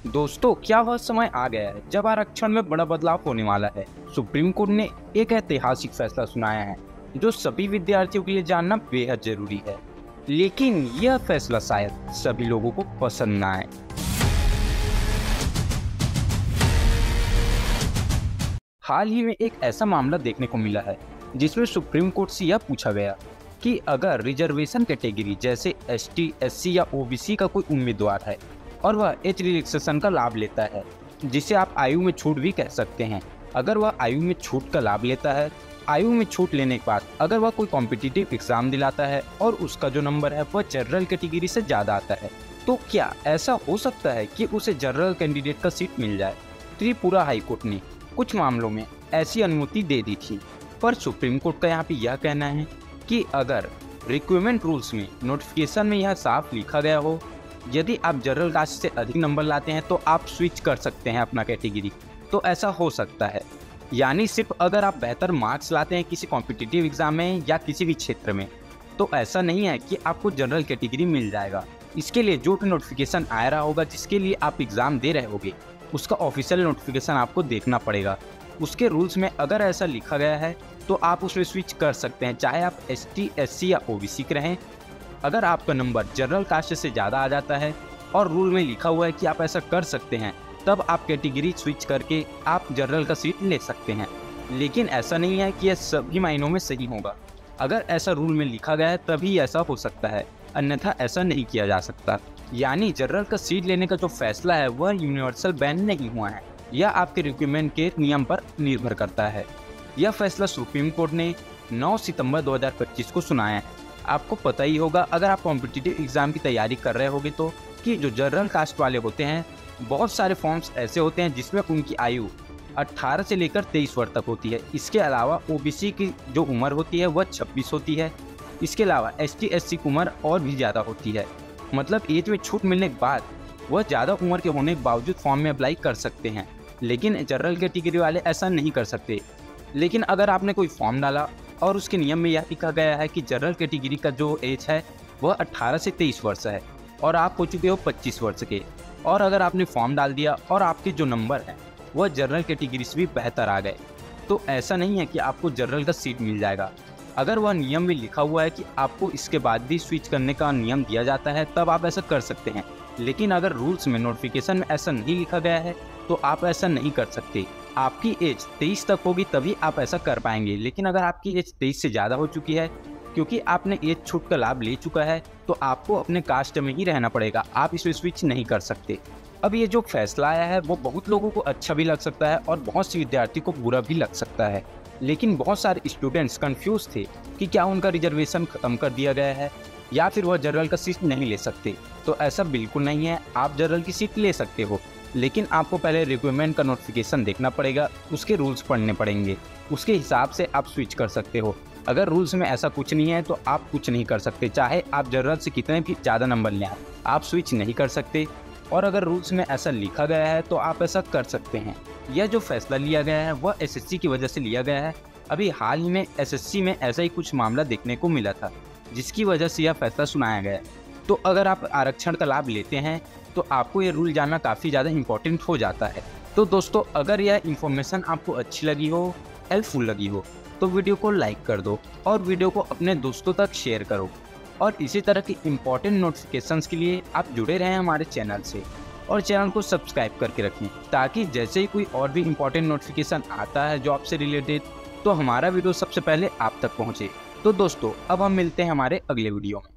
दोस्तों, क्या वह समय आ गया है जब आरक्षण में बड़ा बदलाव होने वाला है। सुप्रीम कोर्ट ने एक ऐतिहासिक फैसला सुनाया है जो सभी विद्यार्थियों के लिए जानना बेहद जरूरी है। लेकिन यह फैसला शायद सभी लोगों को पसंद न आए। हाल ही में एक ऐसा मामला देखने को मिला है जिसमें सुप्रीम कोर्ट से यह पूछा गया कि अगर रिजर्वेशन कैटेगरी जैसे एसटी, एससी या ओबीसी का कोई उम्मीदवार है और वह एज रिलैक्सेशन का लाभ लेता है, जिसे आप आयु में छूट भी कह सकते हैं। अगर वह आयु में छूट का लाभ लेता है, आयु में छूट लेने के बाद अगर वह कोई कॉम्पिटिटिव एग्जाम दिलाता है और उसका जो नंबर है वह जनरल कैटेगरी से ज़्यादा आता है, तो क्या ऐसा हो सकता है कि उसे जनरल कैंडिडेट का सीट मिल जाए। त्रिपुरा हाई कोर्ट ने कुछ मामलों में ऐसी अनुमति दे दी थी, पर सुप्रीम कोर्ट का यहाँ पे यह कहना है कि अगर रिक्रूटमेंट रूल्स में नोटिफिकेशन में यह साफ लिखा गया हो, यदि आप जनरल कास्ट से अधिक नंबर लाते हैं तो आप स्विच कर सकते हैं अपना कैटेगरी, तो ऐसा हो सकता है। यानी सिर्फ अगर आप बेहतर मार्क्स लाते हैं किसी कॉम्पिटिटिव एग्जाम में या किसी भी क्षेत्र में, तो ऐसा नहीं है कि आपको जनरल कैटेगरी मिल जाएगा। इसके लिए जो भी नोटिफिकेशन आ रहा होगा जिसके लिए आप एग्ज़ाम दे रहे होगे, उसका ऑफिशियल नोटिफिकेशन आपको देखना पड़ेगा। उसके रूल्स में अगर ऐसा लिखा गया है तो आप उसमें स्विच कर सकते हैं, चाहे आप एसटी, एससी या ओबीसी के रहें। अगर आपका नंबर जनरल कास्ट से ज़्यादा आ जाता है और रूल में लिखा हुआ है कि आप ऐसा कर सकते हैं, तब आप कैटेगरी स्विच करके आप जनरल का सीट ले सकते हैं। लेकिन ऐसा नहीं है कि यह सभी मायनों में सही होगा। अगर ऐसा रूल में लिखा गया है तभी ऐसा हो सकता है, अन्यथा ऐसा नहीं किया जा सकता। यानी जनरल का सीट लेने का जो फैसला है वह यूनिवर्सल बैन नहीं हुआ है, यह आपके रिक्रूटमेंट के नियम पर निर्भर करता है। यह फैसला सुप्रीम कोर्ट ने 9 सितंबर 2025 को सुनाया है। आपको पता ही होगा, अगर आप कॉम्पिटिटिव एग्जाम की तैयारी कर रहे होगे तो कि जो जनरल कास्ट वाले होते हैं, बहुत सारे फॉर्म्स ऐसे होते हैं जिसमें उनकी आयु 18 से लेकर 23 वर्ष तक होती है। इसके अलावा ओबीसी की जो उम्र होती है वह 26 होती है। इसके अलावा एसटी, एससी की उम्र और भी ज़्यादा होती है। मतलब एज में छूट मिलने के बाद वह ज़्यादा उम्र के होने के बावजूद फॉर्म में अप्लाई कर सकते हैं, लेकिन जनरल कैटेगरी वाले ऐसा नहीं कर सकते। लेकिन अगर आपने कोई फॉर्म डाला और उसके नियम में यह लिखा गया है कि जनरल कैटेगरी का जो एज है वह 18 से 23 वर्ष है और आप हो चुके हो 25 वर्ष के, और अगर आपने फॉर्म डाल दिया और आपके जो नंबर है वह जनरल कैटेगरी से भी बेहतर आ गए, तो ऐसा नहीं है कि आपको जनरल का सीट मिल जाएगा। अगर वह नियम में लिखा हुआ है कि आपको इसके बाद भी स्विच करने का नियम दिया जाता है, तब आप ऐसा कर सकते हैं। लेकिन अगर रूल्स में, नोटिफिकेशन में ऐसा नहीं लिखा गया है तो आप ऐसा नहीं कर सकते। आपकी एज 23 तक होगी तभी आप ऐसा कर पाएंगे। लेकिन अगर आपकी एज 23 से ज़्यादा हो चुकी है, क्योंकि आपने एज छूट का लाभ ले चुका है, तो आपको अपने कास्ट में ही रहना पड़ेगा, आप इसमें स्विच नहीं कर सकते। अब ये जो फैसला आया है वो बहुत लोगों को अच्छा भी लग सकता है और बहुत से विद्यार्थी को बुरा भी लग सकता है। लेकिन बहुत सारे स्टूडेंट्स कंफ्यूज थे कि क्या उनका रिजर्वेशन खत्म कर दिया गया है या फिर वह जनरल का सीट नहीं ले सकते। तो ऐसा बिल्कुल नहीं है, आप जनरल की सीट ले सकते हो, लेकिन आपको पहले रिक्रूटमेंट का नोटिफिकेशन देखना पड़ेगा, उसके रूल्स पढ़ने पड़ेंगे, उसके हिसाब से आप स्विच कर सकते हो। अगर रूल्स में ऐसा कुछ नहीं है तो आप कुछ नहीं कर सकते, चाहे आप जनरल से कितने भी ज़्यादा नंबर लें, आप स्विच नहीं कर सकते। और अगर रूल्स में ऐसा लिखा गया है तो आप ऐसा कर सकते हैं। यह जो फैसला लिया गया है वह एसएससी की वजह से लिया गया है। अभी हाल ही में एसएससी में ऐसा ही कुछ मामला देखने को मिला था, जिसकी वजह से यह फैसला सुनाया गया। तो अगर आप आरक्षण का लाभ लेते हैं तो आपको ये रूल जानना काफ़ी ज़्यादा इम्पोर्टेंट हो जाता है। तो दोस्तों, अगर यह इन्फॉर्मेशन आपको अच्छी लगी हो, हेल्पफुल लगी हो, तो वीडियो को लाइक कर दो और वीडियो को अपने दोस्तों तक शेयर करो। और इसी तरह की इम्पोर्टेंट नोटिफिकेशंस के लिए आप जुड़े रहें हमारे चैनल से और चैनल को सब्सक्राइब करके रखें, ताकि जैसे ही कोई और भी इम्पोर्टेंट नोटिफिकेशन आता है जॉब से रिलेटेड, तो हमारा वीडियो सबसे पहले आप तक पहुँचे। तो दोस्तों, अब हम मिलते हैं हमारे अगले वीडियो में।